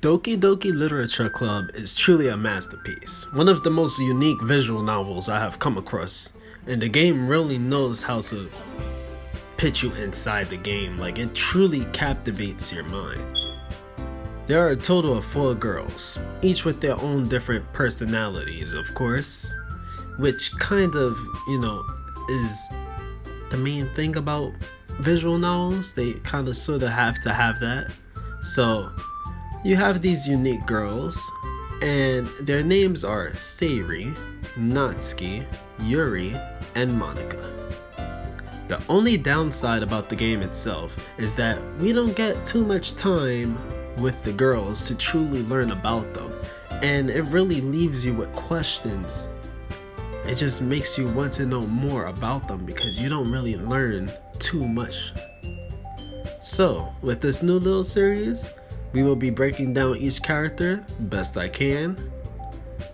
Doki-Doki Literature Club is truly a masterpiece, one of the most unique visual novels I have come across, and the game really knows how to put you inside the game, like it truly captivates your mind. There are a total of 4 girls, each with their own different personalities, of course, which kind of, is the main thing about visual novels. They kind of sort of have to have that. So you have these unique girls, and their names are Seiri, Natsuki, Yuri, and Monika. The only downside about the game itself is that we don't get too much time with the girls to truly learn about them, and it really leaves you with questions. It just makes you want to know more about them because you don't really learn too much. So, with this new little series, we will be breaking down each character best I can,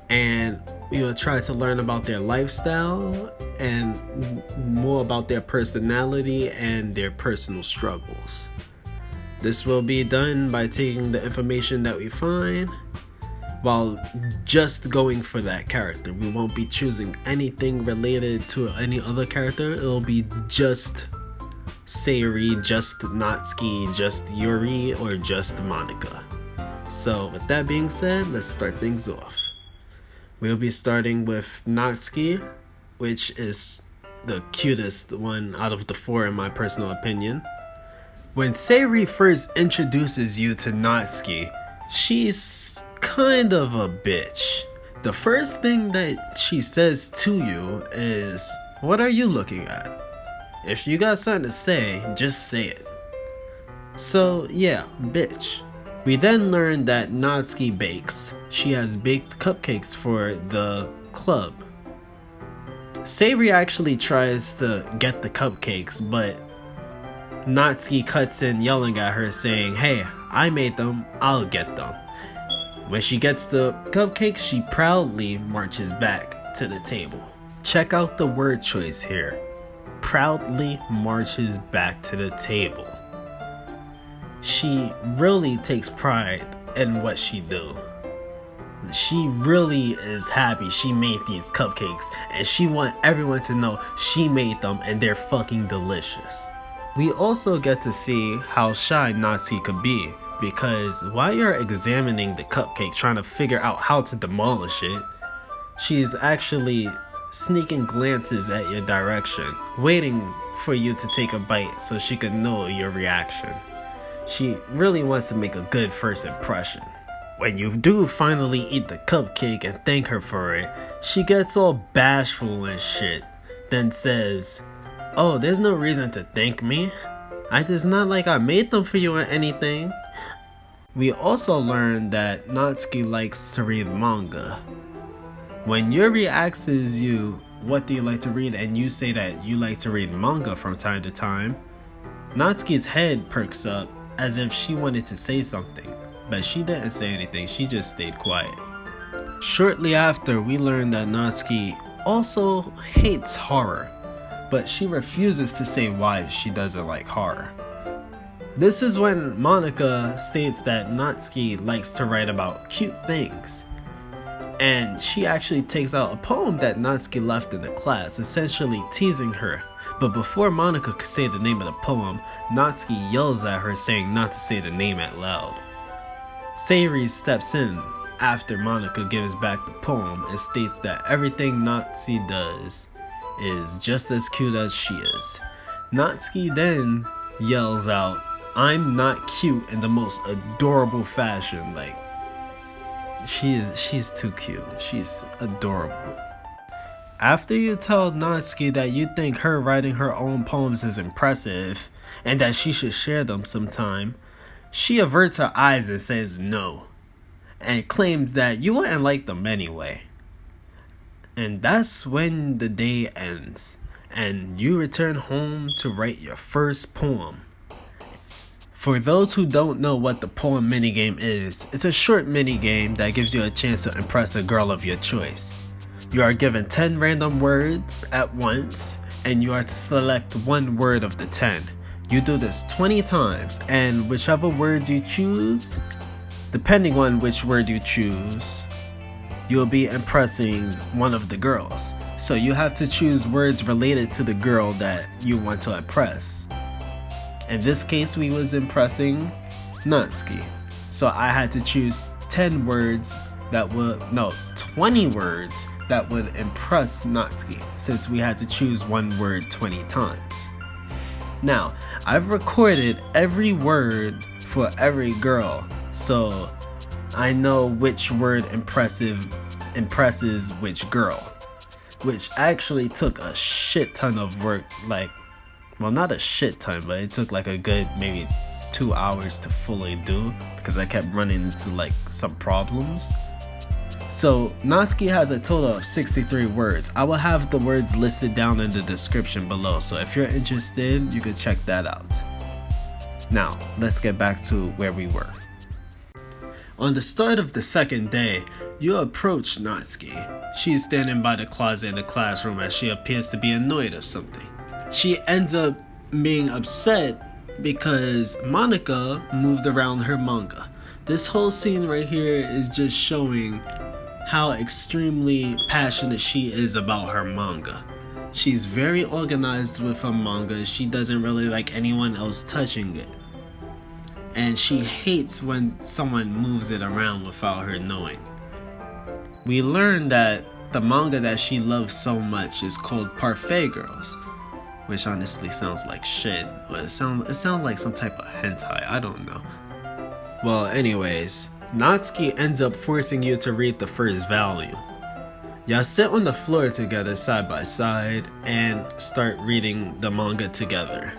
and we will try to learn about their lifestyle and more about their personality and their personal struggles. This will be done by taking the information that we find while just going for that character. We won't be choosing anything related to any other character. It'll be just Seiri, just Natsuki, just Yuri, or just Monika. So with that being said, let's start things off. We'll be starting with Natsuki, which is the cutest one out of the 4 in my personal opinion. When Seiri first introduces you to Natsuki, she's kind of a bitch. The first thing that she says to you is, "What are you looking at? If you got something to say, just say it." So yeah, bitch. We then learn that Natsuki bakes. She has baked cupcakes for the club. Seiri actually tries to get the cupcakes, but Natsuki cuts in yelling at her saying, "Hey, I made them, I'll get them." When she gets the cupcakes, she proudly marches back to the table. Check out the word choice here. Proudly marches back to the table. She really takes pride in what she do. She really is happy she made these cupcakes, and she wants everyone to know she made them and they're fucking delicious. We also get to see how shy Natsuki could be, because while you're examining the cupcake trying to figure out how to demolish it, she's actually sneaking glances at your direction, waiting for you to take a bite so she can know your reaction. She really wants to make a good first impression. When you do finally eat the cupcake and thank her for it, she gets all bashful and shit, then says, "Oh, there's no reason to thank me. It's not like I made them for you or anything." We also learn that Natsuki likes to read manga. When Yuri asks you, "What do you like to read?" and you say that you like to read manga from time to time, Natsuki's head perks up as if she wanted to say something, but she didn't say anything, she just stayed quiet. Shortly after, we learn that Natsuki also hates horror, but she refuses to say why she doesn't like horror. This is when Monika states that Natsuki likes to write about cute things, and she actually takes out a poem that Natsuki left in the class, essentially teasing her. But before Monika could say the name of the poem, Natsuki yells at her saying not to say the name out loud. Seiri steps in after Monika gives back the poem and states that everything Natsuki does is just as cute as she is. Natsuki then yells out, "I'm not cute," in the most adorable fashion. Like, she's too cute. She's adorable. After you tell Natsuki that you think her writing her own poems is impressive and that she should share them sometime, she averts her eyes and says no, and claims that you wouldn't like them anyway. And that's when the day ends, and you return home to write your first poem. For those who don't know what the poem minigame is, it's a short minigame that gives you a chance to impress a girl of your choice. You are given 10 random words at once, and you are to select one word of the 10. You do this 20 times, and whichever words you choose Depending on which word you choose, you'll be impressing one of the girls. So you have to choose words related to the girl that you want to impress. In this case, we was impressing Natsuki. So I had to choose 10 words that would, no, 20 words that would impress Natsuki, since we had to choose one word 20 times. Now, I've recorded every word for every girl, so I know which word impresses which girl, which actually took a shit ton of work, like, well, not a shit ton, but it took like a good maybe 2 hours to fully do, because I kept running into like some problems. So Natsuki has a total of 63 words. I will have the words listed down in the description below, so if you're interested, you can check that out. Now, let's get back to where we were. On the start of the second day, you approach Natsuki. She's standing by the closet in the classroom as she appears to be annoyed of something. She ends up being upset because Monika moved around her manga. This whole scene right here is just showing how extremely passionate she is about her manga. She's very organized with her manga. She doesn't really like anyone else touching it. And she hates when someone moves it around without her knowing. We learned that the manga that she loves so much is called Parfait Girls, which honestly sounds like shit. It sounds like some type of hentai, I don't know. Well, anyways, Natsuki ends up forcing you to read the first volume. Y'all sit on the floor together side by side and start reading the manga together.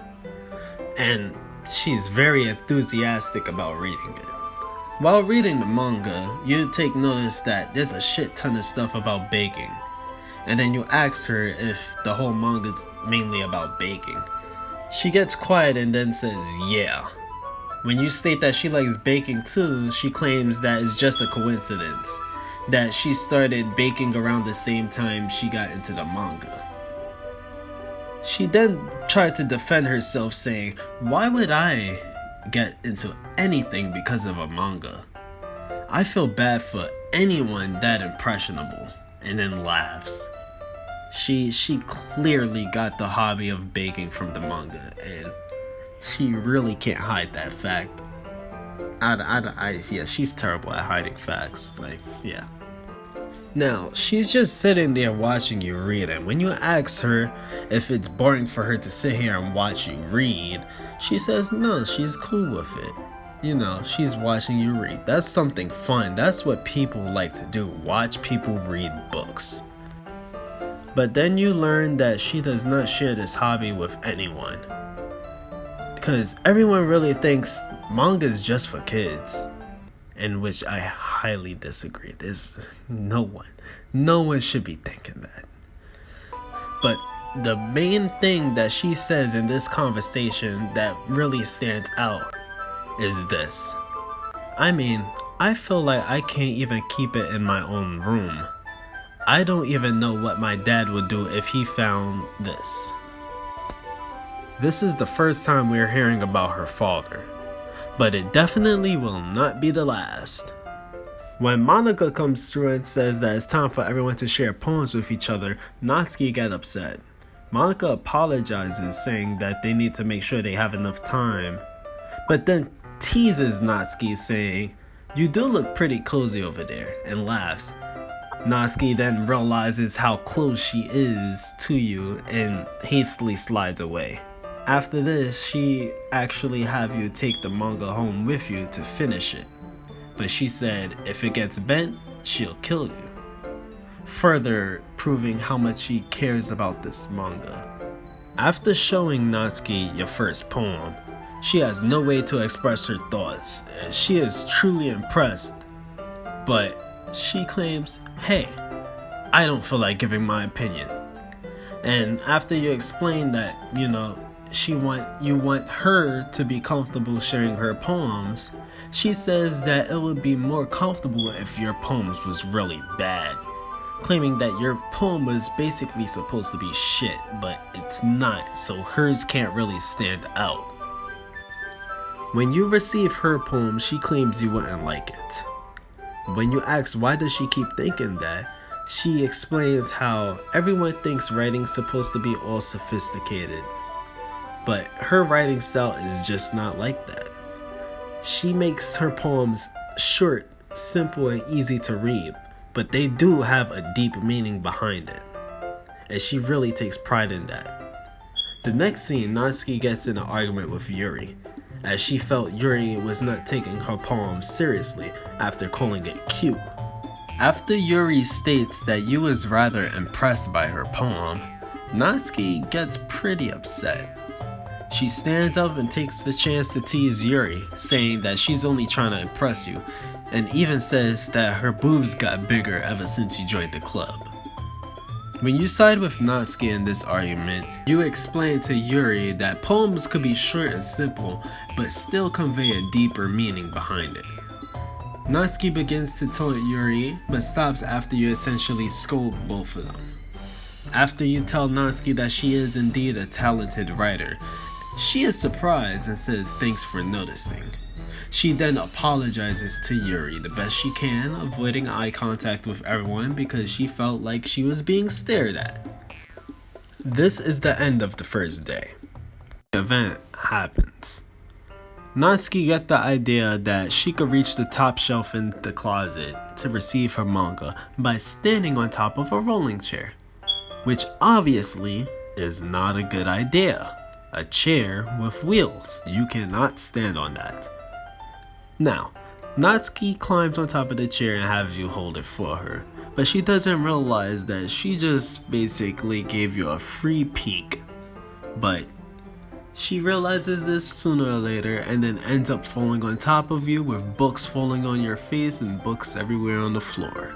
And she's very enthusiastic about reading it. While reading the manga, you take notice that there's a shit ton of stuff about baking. And then you ask her if the whole manga's mainly about baking. She gets quiet and then says, yeah. When you state that she likes baking too, she claims that it's just a coincidence, that she started baking around the same time she got into the manga. She then tried to defend herself, saying, why would I get into anything because of a manga? I feel bad for anyone that impressionable, and then laughs. She clearly got the hobby of baking from the manga, and she really can't hide that fact. Yeah, she's terrible at hiding facts. Like, yeah. Now, she's just sitting there watching you read, and when you ask her if it's boring for her to sit here and watch you read, she says no, she's cool with it. You know, she's watching you read. That's something fun. That's what people like to do, watch people read books. But then you learn that she does not share this hobby with anyone, because everyone really thinks manga is just for kids, in which I highly disagree. There's no one should be thinking that. But the main thing that she says in this conversation that really stands out is this. I mean, I feel like I can't even keep it in my own room. I don't even know what my dad would do if he found this. This is the first time we're hearing about her father, but it definitely will not be the last. When Monika comes through and says that it's time for everyone to share poems with each other, Natsuki gets upset. Monika apologizes, saying that they need to make sure they have enough time, but then teases Natsuki, saying, you do look pretty cozy over there, and laughs. Natsuki then realizes how close she is to you and hastily slides away. After this, she actually have you take the manga home with you to finish it, but she said if it gets bent, she'll kill you, further proving how much she cares about this manga. After showing Natsuki your first poem, she has no way to express her thoughts. She is truly impressed, but she claims, hey, I don't feel like giving my opinion. And after you explain that, you know, you want her to be comfortable sharing her poems, she says that it would be more comfortable if your poems was really bad, claiming that your poem was basically supposed to be shit, but it's not, so hers can't really stand out. When you receive her poem, she claims you wouldn't like it. When you ask why does she keep thinking that, she explains how everyone thinks writing's supposed to be all sophisticated, but her writing style is just not like that. She makes her poems short, simple, and easy to read, but they do have a deep meaning behind it, and she really takes pride in that. The next scene, Natsuki gets in an argument with Yuri, as she felt Yuri was not taking her poem seriously after calling it cute. After Yuri states that Yu is rather impressed by her poem, Natsuki gets pretty upset. She stands up and takes the chance to tease Yuri, saying that she's only trying to impress you, and even says that her boobs got bigger ever since you joined the club. When you side with Natsuki in this argument, you explain to Yuri that poems could be short and simple, but still convey a deeper meaning behind it. Natsuki begins to taunt Yuri, but stops after you essentially scold both of them. After you tell Natsuki that she is indeed a talented writer, she is surprised and says thanks for noticing. She then apologizes to Yuri the best she can, avoiding eye contact with everyone because she felt like she was being stared at. This is the end of the first day. The event happens. Natsuki gets the idea that she could reach the top shelf in the closet to receive her manga by standing on top of a rolling chair, which obviously is not a good idea. A chair with wheels, you cannot stand on that. Now, Natsuki climbs on top of the chair and has you hold it for her, but she doesn't realize that she just basically gave you a free peek. But she realizes this sooner or later and then ends up falling on top of you with books falling on your face and books everywhere on the floor.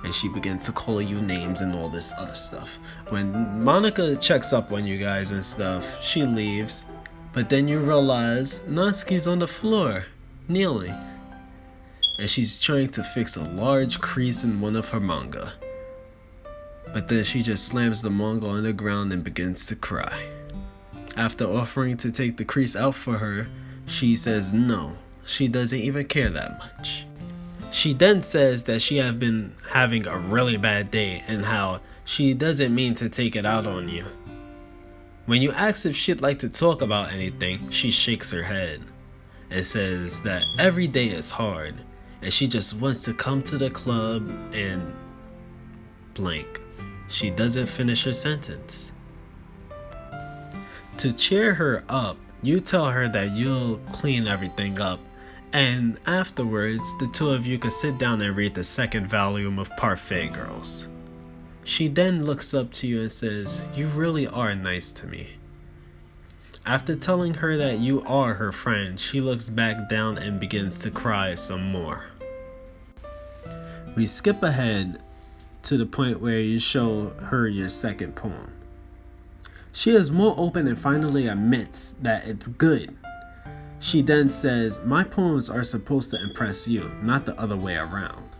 And she begins to call you names and all this other stuff. When Monica checks up on you guys and stuff, she leaves, but then you realize Natsuki's on the floor, kneeling, and she's trying to fix a large crease in one of her manga. But then she just slams the manga on the ground and begins to cry. After offering to take the crease out for her, she says no, she doesn't even care that much. She then says that she has been having a really bad day and how she doesn't mean to take it out on you. When you ask if she'd like to talk about anything, she shakes her head and says that every day is hard and she just wants to come to the club and blank. She doesn't finish her sentence. To cheer her up, you tell her that you'll clean everything up, and afterwards the two of you could sit down and read the second volume of Parfait Girls. She then looks up to you and says, "You really are nice to me." After telling her that you are her friend, she looks back down and begins to cry some more. We skip ahead to the point where you show her your second poem. She is more open and finally admits that it's good. She then says, "My poems are supposed to impress you, not the other way around,"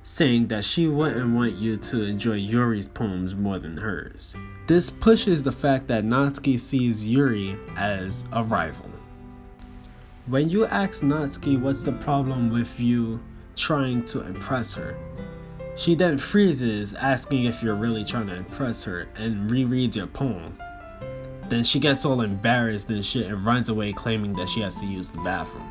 saying that she wouldn't want you to enjoy Yuri's poems more than hers. This pushes the fact that Natsuki sees Yuri as a rival. When you ask Natsuki what's the problem with you trying to impress her, she then freezes, asking if you're really trying to impress her, and rereads your poem. Then she gets all embarrassed and shit and runs away, claiming that she has to use the bathroom.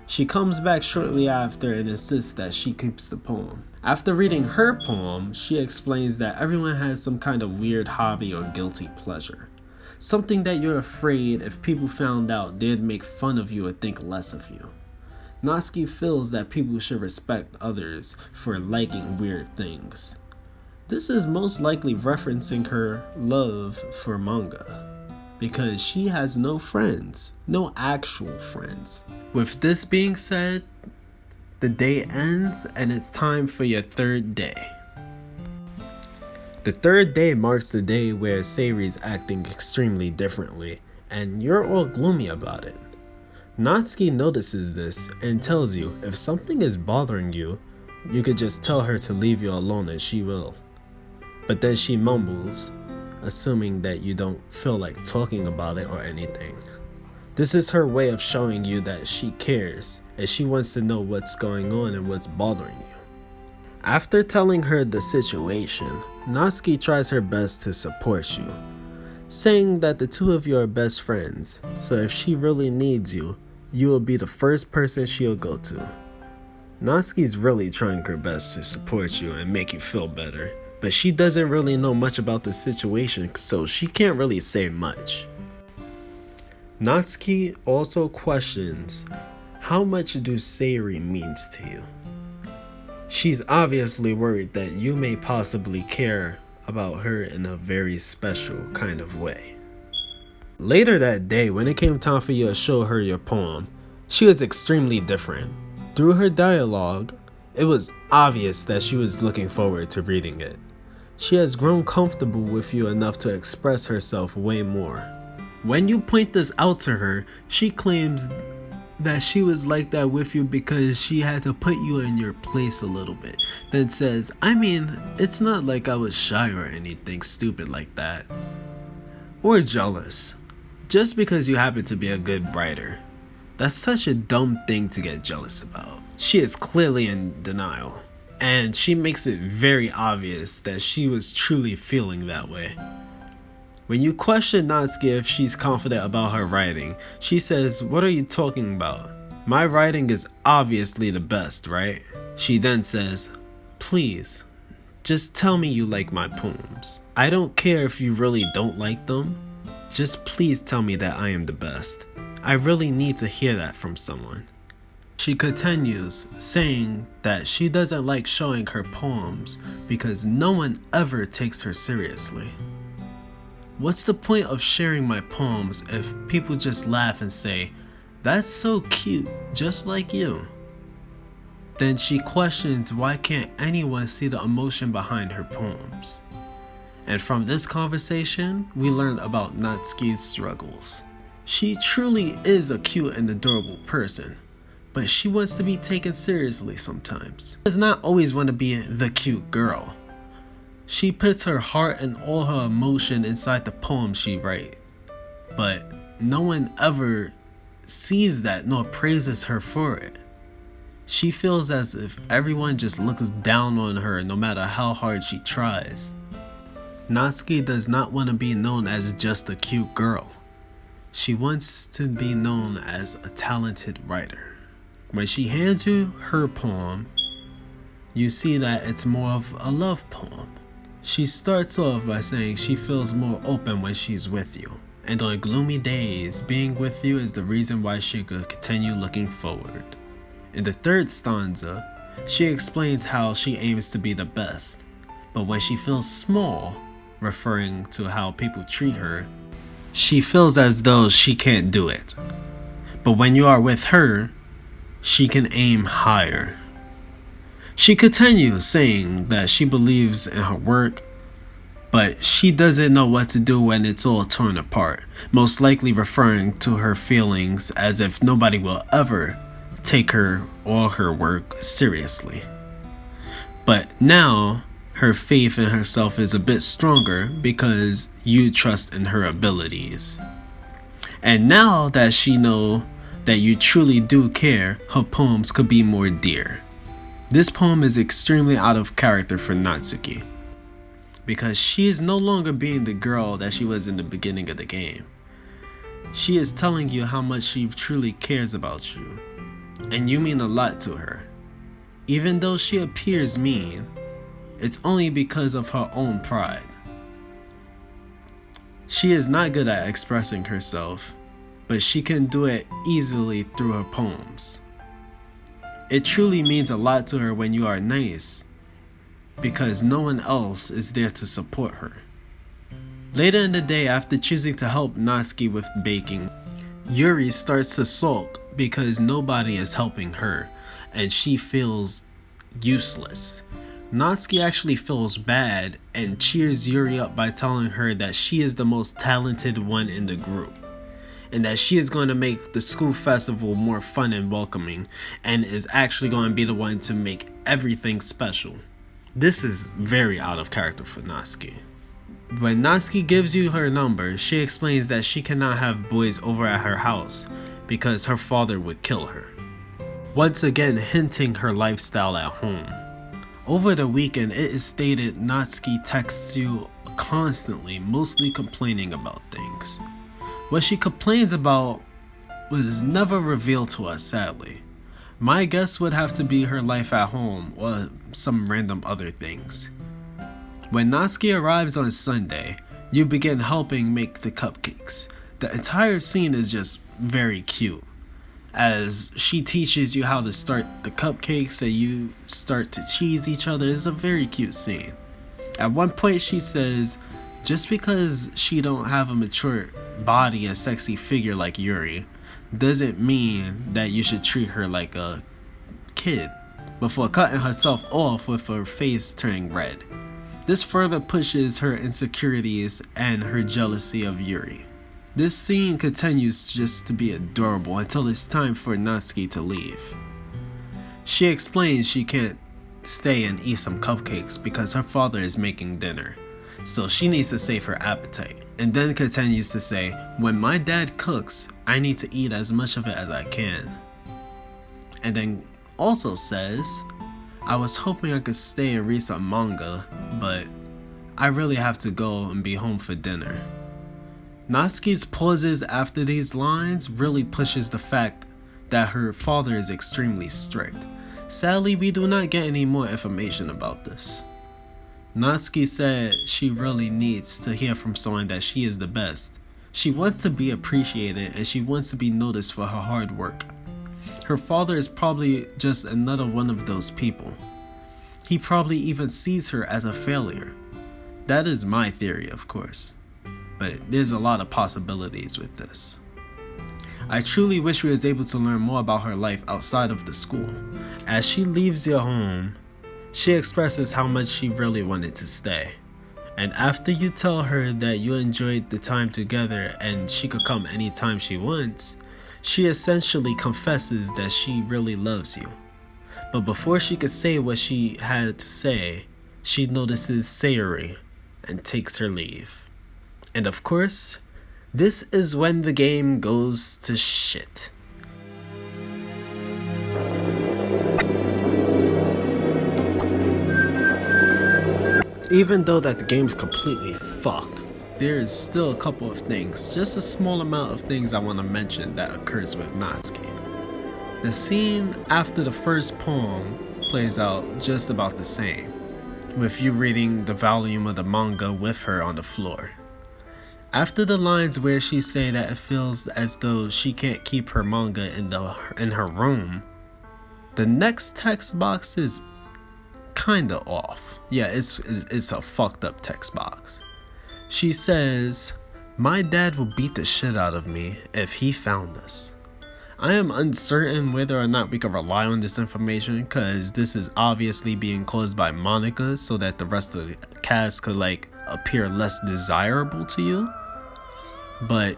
She comes back shortly after and insists that she keeps the poem. After reading her poem, she explains that everyone has some kind of weird hobby or guilty pleasure. Something that you're afraid if people found out they'd make fun of you or think less of you. Natsuki feels that people should respect others for liking weird things. This is most likely referencing her love for manga, because she has no friends, no actual friends. With this being said, the day ends and it's time for your third day. The third day marks the day where Seiri's acting extremely differently, and you're all gloomy about it. Natsuki notices this and tells you if something is bothering you, you could just tell her to leave you alone and she will. But then she mumbles, assuming that you don't feel like talking about it or anything. This is her way of showing you that she cares and she wants to know what's going on and what's bothering you. After telling her the situation, Natsuki tries her best to support you, saying that the two of you are best friends, so if she really needs you, you will be the first person she'll go to. Natsuki's really trying her best to support you and make you feel better, but she doesn't really know much about the situation, so she can't really say much. Natsuki also questions, how much do Sayuri means to you? She's obviously worried that you may possibly care about her in a very special kind of way. Later that day, when it came time for you to show her your poem, she was extremely different. Through her dialogue, it was obvious that she was looking forward to reading it. She has grown comfortable with you enough to express herself way more. When you point this out to her, she claims that she was like that with you because she had to put you in your place a little bit. Then says, I mean, it's not like I was shy or anything stupid like that. Or jealous. Just because you happen to be a good writer. That's such a dumb thing to get jealous about. She is clearly in denial. And she makes it very obvious that she was truly feeling that way. When you question Natsuki if she's confident about her writing, she says, what are you talking about? My writing is obviously the best, right? She then says, please, just tell me you like my poems. I don't care if you really don't like them. Just please tell me that I am the best. I really need to hear that from someone. She continues, saying that she doesn't like showing her poems because no one ever takes her seriously. What's the point of sharing my poems if people just laugh and say, that's so cute, just like you? Then she questions why can't anyone see the emotion behind her poems. And from this conversation, we learn about Natsuki's struggles. She truly is a cute and adorable person, but she wants to be taken seriously sometimes. She does not always want to be the cute girl. She puts her heart and all her emotion inside the poems she writes, but no one ever sees that nor praises her for it. She feels as if everyone just looks down on her no matter how hard she tries. Natsuki does not want to be known as just a cute girl. She wants to be known as a talented writer. When she hands you her poem, you see that it's more of a love poem. She starts off by saying she feels more open when she's with you, and on gloomy days, being with you is the reason why she could continue looking forward. In the third stanza, she explains how she aims to be the best, but when she feels small, referring to how people treat her, she feels as though she can't do it. But when you are with her, she can aim higher. She continues saying that she believes in her work, but she doesn't know what to do when it's all torn apart, most likely referring to her feelings as if nobody will ever take her or her work seriously. But now, her faith in herself is a bit stronger because you trust in her abilities. And now that she knows that you truly do care, her poems could be more dear. This poem is extremely out of character for Natsuki, because she is no longer being the girl that she was in the beginning of the game. She is telling you how much she truly cares about you, and you mean a lot to her. Even though she appears mean, it's only because of her own pride. She is not good at expressing herself, but she can do it easily through her poems. It truly means a lot to her when you are nice, because no one else is there to support her. Later in the day, after choosing to help Natsuki with baking, Yuri starts to sulk because nobody is helping her, and she feels useless. Natsuki actually feels bad and cheers Yuri up by telling her that she is the most talented one in the group, and that she is going to make the school festival more fun and welcoming, and is actually going to be the one to make everything special. This is very out of character for Natsuki. When Natsuki gives you her number, she explains that she cannot have boys over at her house because her father would kill her, once again hinting her lifestyle at home. Over the weekend, it is stated Natsuki texts you constantly, mostly complaining about things. What she complains about was never revealed to us, sadly. My guess would have to be her life at home or some random other things. When Natsuki arrives on Sunday, you begin helping make the cupcakes. The entire scene is just very cute, as she teaches you how to start the cupcakes and you start to tease each other. It's a very cute scene. At one point she says, just because she don't have a mature body and sexy figure like Yuri, doesn't mean that you should treat her like a kid, before cutting herself off with her face turning red. This further pushes her insecurities and her jealousy of Yuri. This scene continues just to be adorable until it's time for Natsuki to leave. She explains she can't stay and eat some cupcakes because her father is making dinner, so she needs to save her appetite, and then continues to say, when my dad cooks, I need to eat as much of it as I can. And then also says, I was hoping I could stay and read some manga, but I really have to go and be home for dinner. Natsuki's pauses after these lines really pushes the fact that her father is extremely strict. Sadly, we do not get any more information about this. Natsuki said she really needs to hear from someone that she is the best. She wants to be appreciated and she wants to be noticed for her hard work. Her father is probably just another one of those people. He probably even sees her as a failure. That is my theory, of course, but there's a lot of possibilities with this. I truly wish we was able to learn more about her life outside of the school. As she leaves your home, she expresses how much she really wanted to stay. And after you tell her that you enjoyed the time together and she could come anytime she wants, she essentially confesses that she really loves you. But before she could say what she had to say, she notices Sayori and takes her leave. And of course, this is when the game goes to shit. Even though that the game's completely fucked, there is still a couple of things, just a small amount of things I want to mention that occurs with Natsuki. The scene after the first poem plays out just about the same, with you reading the volume of the manga with her on the floor. After the lines where she say that it feels as though she can't keep her manga in her room, the next text box is kinda off. Yeah, it's a fucked up text box. She says, my dad will beat the shit out of me if he found us. I am uncertain whether or not we can rely on this information, because this is obviously being caused by Monica so that the rest of the cast could like appear less desirable to you. But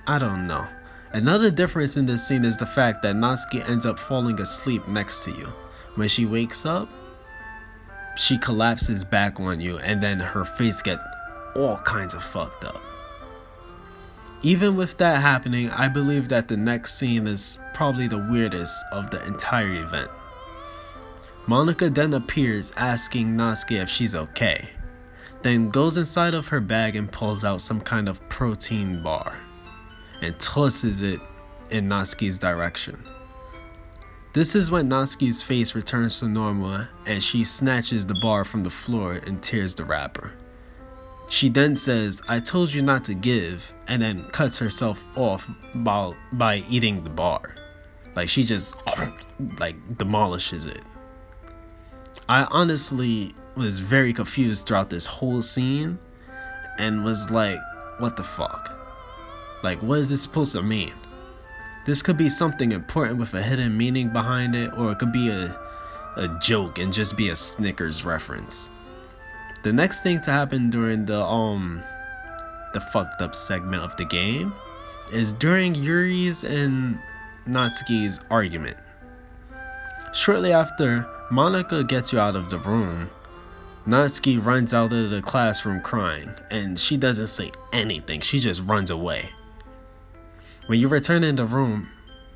I don't know. Another difference in this scene is the fact that Natsuki ends up falling asleep next to you. When she wakes up, she collapses back on you and then her face gets all kinds of fucked up. Even with that happening, I believe that the next scene is probably the weirdest of the entire event. Monica then appears asking Natsuki if she's okay, then goes inside of her bag and pulls out some kind of protein bar and tosses it in Natsuki's direction. This is when Natsuki's face returns to normal and she snatches the bar from the floor and tears the wrapper. She then says, I told you not to give, and then cuts herself off by eating the bar. Like she just demolishes it. I honestly was very confused throughout this whole scene and was like, what the fuck? Like, what is this supposed to mean? This could be something important with a hidden meaning behind it, or it could be a joke and just be a Snickers reference. The next thing to happen during the fucked up segment of the game is during Yuri's and Natsuki's argument. Shortly after, Monica gets you out of the room, Natsuki runs out of the classroom crying, and she doesn't say anything, she just runs away. When you return in the room,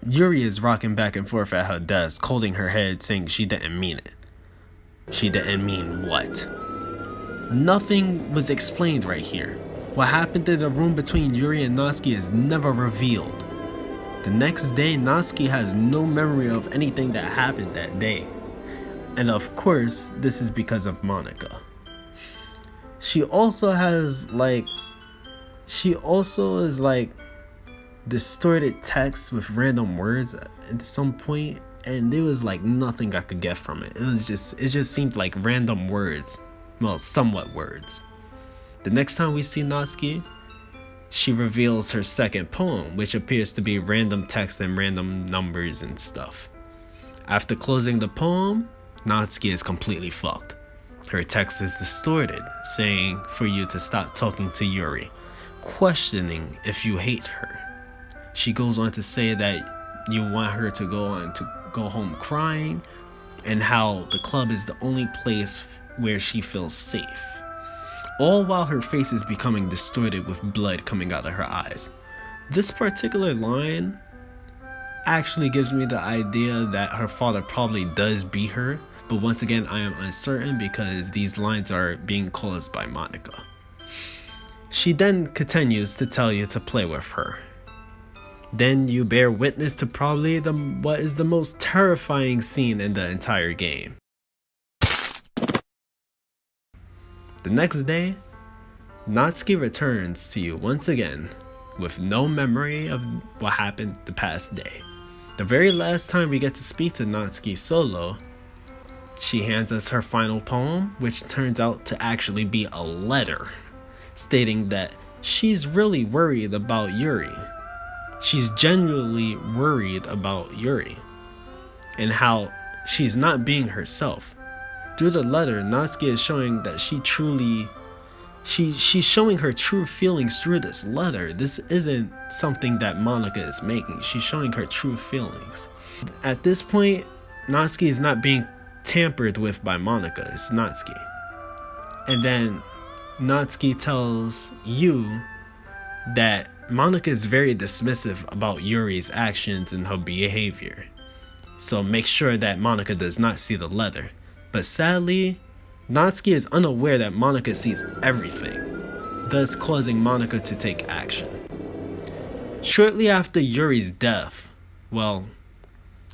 Yuri is rocking back and forth at her desk, holding her head, saying she didn't mean it. She didn't mean what? Nothing was explained right here. What happened in the room between Yuri and Natsuki is never revealed. The next day, Natsuki has no memory of anything that happened that day. And of course, this is because of Monika. She also is like distorted text with random words at some point, and there was like nothing I could get from it. It just seemed like random words. Well, somewhat words. The next time we see Natsuki, she reveals her second poem, which appears to be random text and random numbers and stuff. After closing the poem, Natsuki is completely fucked. Her text is distorted, saying for you to stop talking to Yuri, questioning if you hate her. She goes on to say that you want her to go home crying, and how the club is the only place where she feels safe. All while her face is becoming distorted with blood coming out of her eyes. This particular line actually gives me the idea that her father probably does beat her, but once again I am uncertain because these lines are being caused by Monika. She then continues to tell you to play with her. Then you bear witness to probably what is the most terrifying scene in the entire game. The next day, Natsuki returns to you once again with no memory of what happened the past day. The very last time we get to speak to Natsuki solo, she hands us her final poem, which turns out to actually be a letter, stating that she's really worried about Yuri. She's genuinely worried about Yuri, and how she's not being herself. Through the letter, Natsuki is showing that she's showing her true feelings through this letter. This isn't something that Monika is making. She's showing her true feelings. At this point, Natsuki is not being tampered with by Monika. It's Natsuki. And then Natsuki tells you that Monika is very dismissive about Yuri's actions and her behavior. So make sure that Monika does not see the letter. But sadly, Natsuki is unaware that Monika sees everything, thus causing Monika to take action. Shortly after Yuri's death,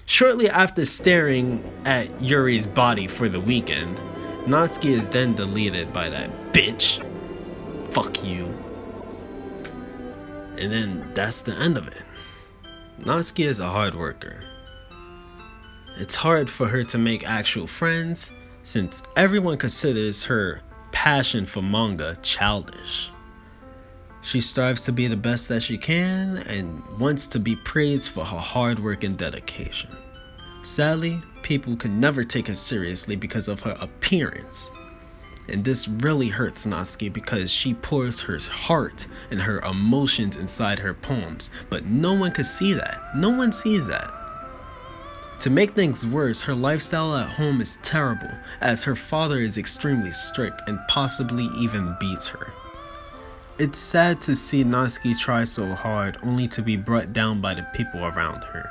shortly after staring at Yuri's body for the weekend, Natsuki is then deleted by that bitch. Fuck you. And then that's the end of it. Natsuki is a hard worker. It's hard for her to make actual friends since everyone considers her passion for manga childish. She strives to be the best that she can and wants to be praised for her hard work and dedication. Sadly, people can never take her seriously because of her appearance. And this really hurts Natsuki because she pours her heart and her emotions inside her poems, but no one could see that. No one sees that. To make things worse, her lifestyle at home is terrible, as her father is extremely strict and possibly even beats her. It's sad to see Natsuki try so hard only to be brought down by the people around her.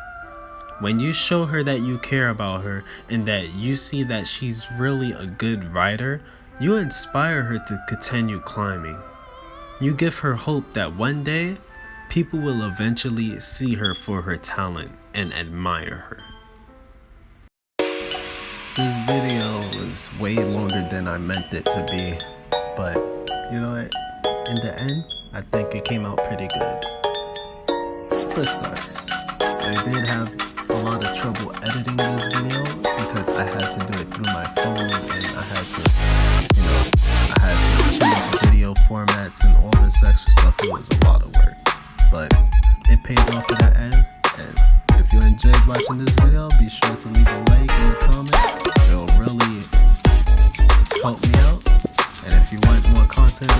When you show her that you care about her and that you see that she's really a good writer, you inspire her to continue climbing. You give her hope that one day, people will eventually see her for her talent and admire her. This video was way longer than I meant it to be, but you know what? In the end, I think it came out pretty good. For starters, I did have a lot of trouble editing this video because I had to do it through my phone and I had to change the video formats and all this extra stuff. It was a lot of work, but it paid off in the end. And if you enjoyed watching this video, be sure to leave a like and a comment. It'll really help me out. And if you want more content